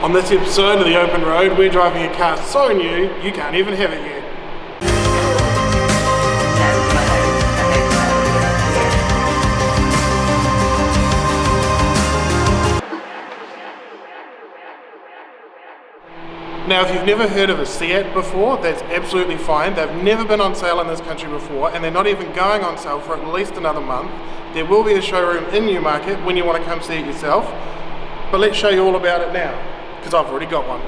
On this episode of The Open Road, we're driving a car so new, you can't even have it yet. Now, if you've never heard of a Seat before, that's absolutely fine. They've never been on sale in this country before, and they're not even going on sale for at least another month. There will be a showroom in Newmarket when you want to come see it yourself, but let's show you all about it now, because I've already got one.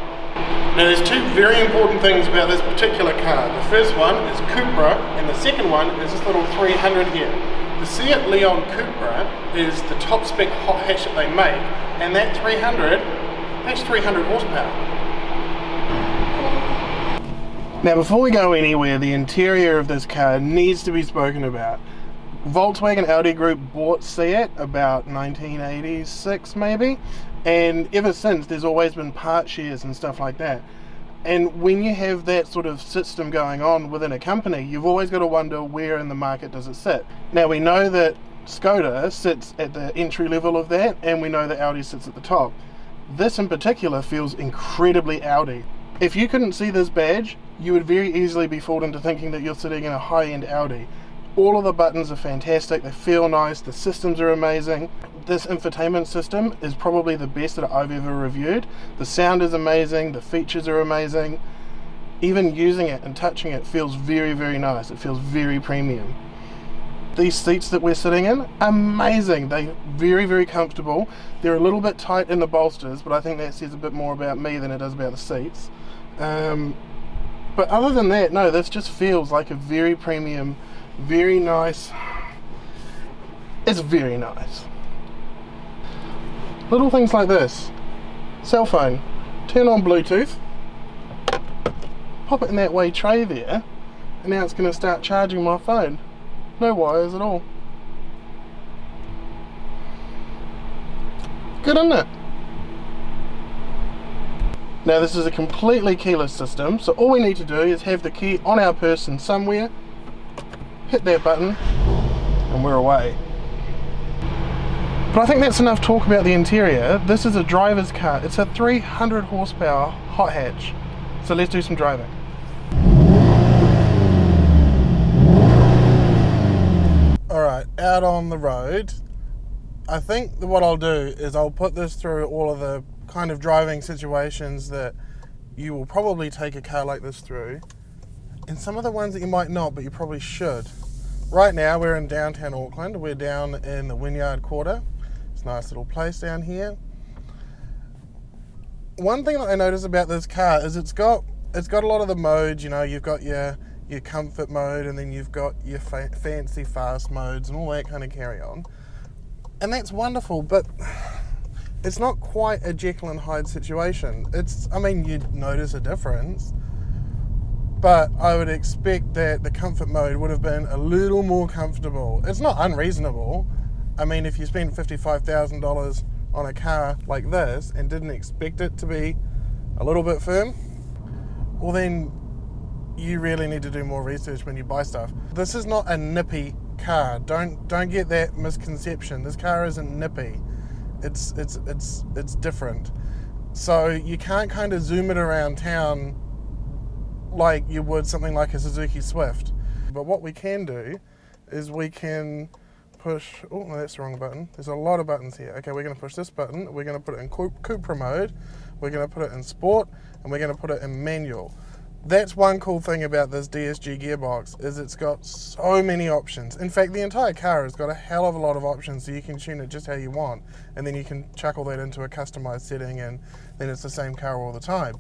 Now, there's two very important things about this particular car. The first one is Cupra, and the second one is this little 300 here. The Seat Leon Curpa is the top spec hot hatch that they make, and that 300, that's 300 horsepower. Now, before we go anywhere, the interior of this car needs to be spoken about. Volkswagen Audi Group bought Seat about 1986 maybe, and ever since there's always been part shares and stuff like that. And when you have that sort of system going on within a company, you've always got to wonder where in the market does it sit. Now, we know that Skoda sits at the entry level of that, and we know that Audi sits at the top. This in particular feels incredibly Audi. If you couldn't see this badge, you would very easily be fooled into thinking that you're sitting in a high-end Audi. All of the buttons are fantastic, they feel nice, the systems are amazing. This infotainment system is probably the best that I've ever reviewed. The sound is amazing, the features are amazing. Even using it and touching it feels very, very nice. It feels very premium. These seats that we're sitting in, amazing. They're very, very comfortable. They're a little bit tight in the bolsters, but I think that says a bit more about me than it does about the seats. But other than that, no, this just feels like a very premium, very nice. It's very nice. Little things like this. Cell phone. Turn on Bluetooth. Pop it in that way tray there, and now it's going to start charging my phone. No wires at all. Good, isn't it? Now, this is a completely keyless system, so all we need to do is have the key on our person somewhere, hit that button, and we're away. But I think that's enough talk about the interior. This is a driver's car. It's a 300 horsepower hot hatch. So let's do some driving. Alright, out on the road. I think that what I'll do is I'll put this through all of the kind of driving situations that you will probably take a car like this through, and some of the ones that you might not, but you probably should. Right now we're in downtown Auckland. We're down in the Wynyard Quarter. It's a nice little place down here. One thing that I notice about this car is it's got a lot of the modes. You know, you've got your comfort mode, and then you've got your fancy fast modes and all that kind of carry on, and that's wonderful, but it's not quite a Jekyll and Hyde situation. I mean, you'd notice a difference, but I would expect that the comfort mode would have been a little more comfortable. It's not unreasonable. I mean, if you spent $55,000 on a car like this and didn't expect it to be a little bit firm, well then you really need to do more research when you buy stuff. This is not a nippy car. Don't get that misconception. This car isn't nippy. It's different. So you can't kind of zoom it around town like you would something like a Suzuki Swift. But what we can do is we can push, oh no, that's the wrong button. There's a lot of buttons here. Okay, we're going to push this button. We're going to put it in Cupra mode. We're going to put it in sport, and we're going to put it in manual. That's one cool thing about this DSG gearbox, is it's got so many options. In fact, the entire car has got a hell of a lot of options, so you can tune it just how you want, and then you can chuck all that into a customized setting, and then it's the same car all the time.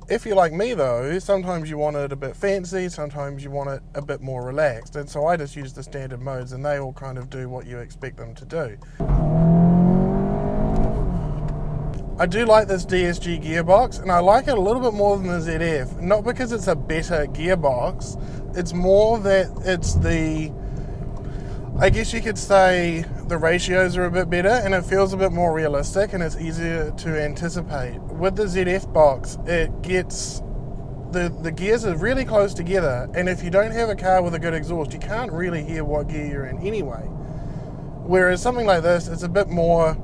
If you're like me though, sometimes you want it a bit fancy, sometimes you want it a bit more relaxed, and so I just use the standard modes, and they all kind of do what you expect them to do. I do like this DSG gearbox, and I like it a little bit more than the ZF. Not because it's a better gearbox, it's more that it's I guess you could say the ratios are a bit better, and it feels a bit more realistic, and it's easier to anticipate. With the ZF box, it gets, the gears are really close together, and if you don't have a car with a good exhaust, you can't really hear what gear you're in anyway. Whereas something like this, it's a bit more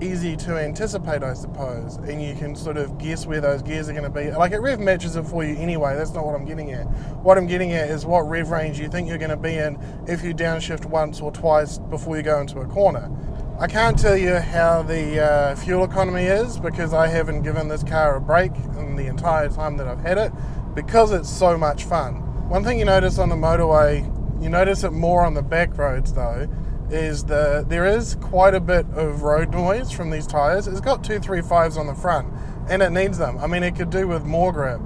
easy to anticipate, I suppose, and you can sort of guess where those gears are going to be. Like, it rev matches it for you anyway. That's not what I'm getting at. What I'm getting at is what rev range you think you're going to be in if you downshift once or twice before you go into a corner. I can't tell you how the fuel economy is because I haven't given this car a break in the entire time that I've had it, because it's so much fun. One thing you notice on the motorway, you notice it more on the back roads though, is there is quite a bit of road noise from these tyres. It's got 235s on the front and it needs them. I mean, it could do with more grip.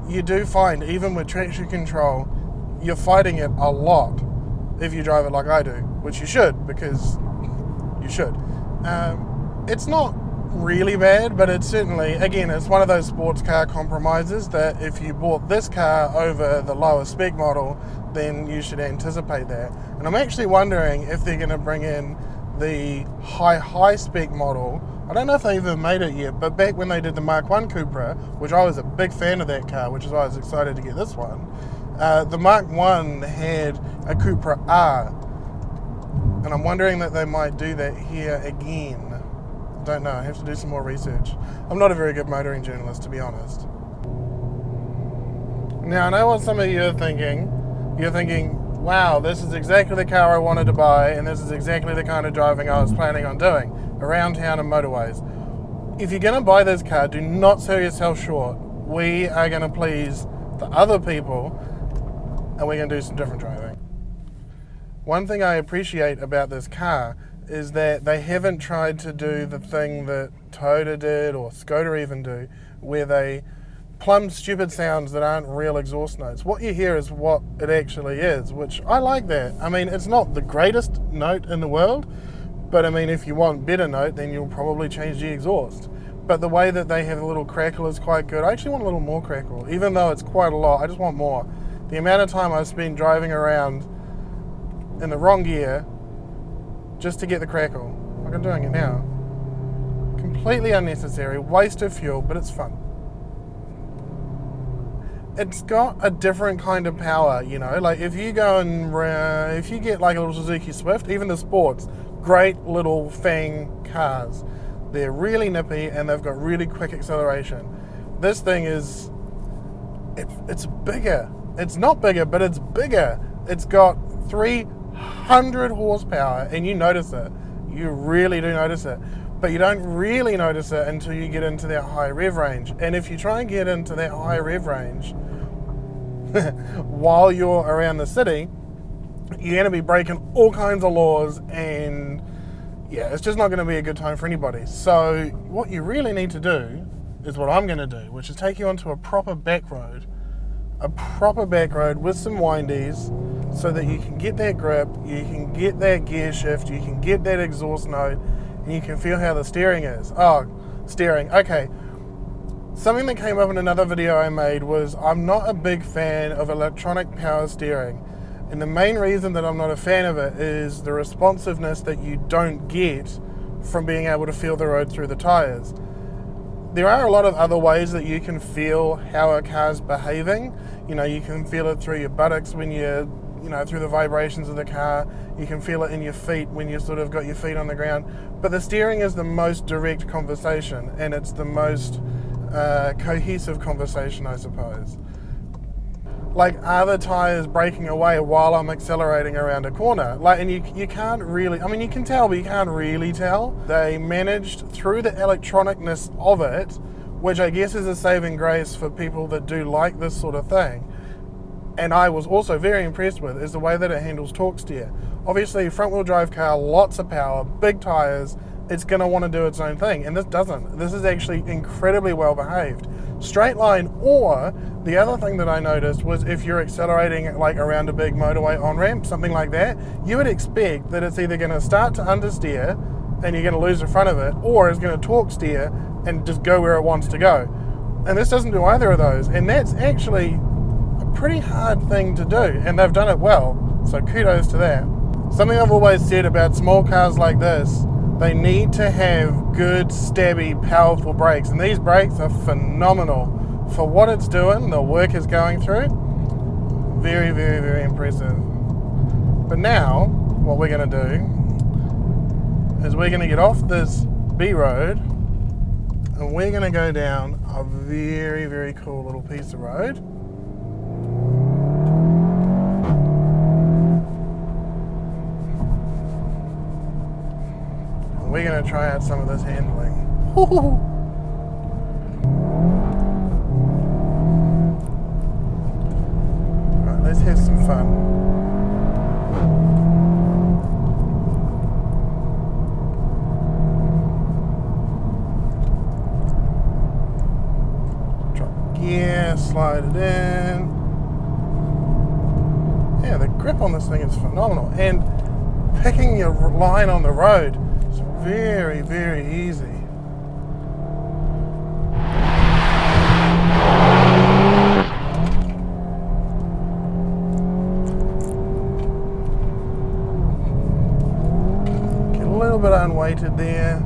You do find, even with traction control, you're fighting it a lot if you drive it like I do, which you should, because you should. It's not really bad, but it's certainly, again, it's one of those sports car compromises that if you bought this car over the lower spec model, then you should anticipate that. And I'm actually wondering if they're going to bring in the high spec model. I don't know if they even made it yet, but back when they did the Mark 1 Cupra, which I was a big fan of that car, which is why I was excited to get this one, the Mark 1 had a Cupra R, and I'm wondering that they might do that here again. Don't know, I have to do some more research. I'm not a very good motoring journalist, to be honest. Now, I know what some of you are thinking. You're thinking, wow, this is exactly the car I wanted to buy, and this is exactly the kind of driving I was planning on doing, around town and motorways. If you're going to buy this car, do not sell yourself short. We are going to please the other people, and we're going to do some different driving. One thing I appreciate about this car is that they haven't tried to do the thing that Toyota did, or Skoda even do, where they plumb stupid sounds that aren't real exhaust notes. What you hear is what it actually is, which I like that. I mean, it's not the greatest note in the world, but I mean, if you want better note, then you'll probably change the exhaust. But the way that they have a little crackle is quite good. I actually want a little more crackle, even though it's quite a lot. I just want more. The amount of time I've spent driving around in the wrong gear just to get the crackle, like I'm doing it now. Completely unnecessary, waste of fuel, but it's fun. It's got a different kind of power, you know, like if you go and, if you get like a little Suzuki Swift, even the sports, great little fang cars. They're really nippy and they've got really quick acceleration. This thing is, it's bigger. It's not bigger, but it's bigger. It's got 300 horsepower, and you notice it. You really do notice it. But you don't really notice it until you get into that high rev range. And if you try and get into that high rev range while you're around the city, you're going to be breaking all kinds of laws, and yeah, it's just not going to be a good time for anybody. So what you really need to do is what I'm going to do, which is take you onto a proper back road with some windies, so that you can get that grip, you can get that gear shift, you can get that exhaust note, and you can feel how the steering is. Oh, steering, okay. Something that came up in another video I made was I'm not a big fan of electronic power steering. And the main reason that I'm not a fan of it is the responsiveness that you don't get from being able to feel the road through the tires. There are a lot of other ways that you can feel how a car's behaving. You know, you can feel it through your buttocks when you're, you know, through the vibrations of the car. You can feel it in your feet when you sort of got your feet on the ground. But the steering is the most direct conversation, and it's the most cohesive conversation, I suppose. Like, are the tires breaking away while I'm accelerating around a corner? Like, and you can't really, I mean, you can tell, but you can't really tell. They managed, through the electronicness of it, which I guess is a saving grace for people that do like this sort of thing, and I was also very impressed with, is the way that it handles torque steer. Obviously, front wheel drive car, lots of power, big tires, it's going to want to do its own thing, and this doesn't. This is actually incredibly well behaved. Straight line, or the other thing that I noticed was if you're accelerating like around a big motorway on-ramp, something like that, you would expect that it's either going to start to understeer and you're going to lose the front of it, or it's going to torque steer and just go where it wants to go. And this doesn't do either of those, and that's actually a pretty hard thing to do, and they've done it well, so kudos to that. Something I've always said about small cars like this, they need to have good, stabby, powerful brakes, and these brakes are phenomenal for what it's doing, the work it's going through. Very, very, very impressive. But now, what we're going to do is we're going to get off this Abbee Road, and we're going to go down a very, very cool little piece of road. And we're going to try out some of this handling. Right, let's have some fun. Yeah, slide it in. Yeah, the grip on this thing is phenomenal, and picking your line on the road is very, very easy. Get a little bit unweighted there.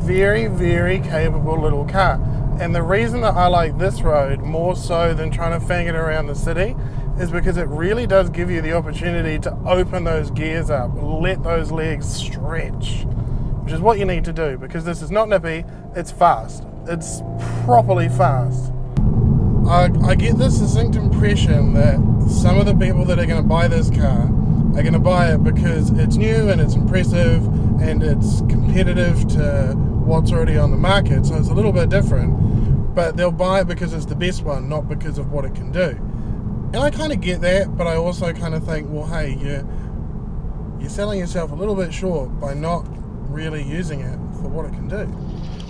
Very, very capable little car. And the reason that I like this road more so than trying to fang it around the city is because it really does give you the opportunity to open those gears up, let those legs stretch, which is what you need to do, because this is not nippy, it's fast. It's properly fast. I get this distinct impression that some of the people that are going to buy this car are going to buy it because it's new and it's impressive and it's competitive to what's already on the market, so it's a little bit different, but they'll buy it because it's the best one, not because of what it can do. And I kind of get that, but I also kind of think, well, hey, you're selling yourself a little bit short by not really using it for what it can do.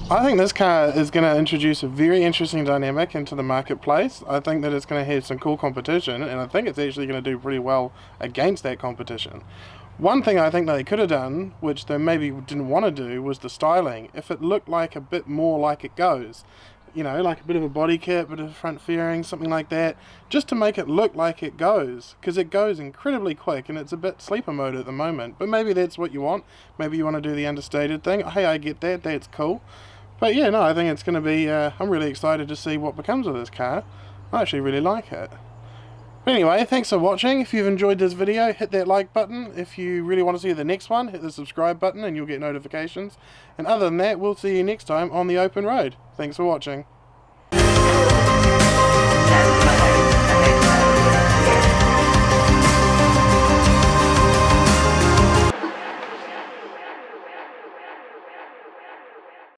I think this car is going to introduce a very interesting dynamic into the marketplace. I think that it's going to have some cool competition, and I think it's actually going to do pretty well against that competition. One thing I think they could have done, which they maybe didn't want to do, was the styling. If it looked like a bit more like it goes, you know, like a bit of a body kit, a bit of front fairing, something like that, just to make it look like it goes, because it goes incredibly quick and it's a bit sleeper mode at the moment. But maybe that's what you want. Maybe you want to do the understated thing. Hey, I get that, that's cool. But yeah, no, I think it's going to be, I'm really excited to see what becomes of this car. I actually really like it. But anyway, thanks for watching. If you've enjoyed this video, hit that like button. If you really want to see the next one, hit the subscribe button and you'll get notifications. And other than that, we'll see you next time on the open road. Thanks for watching.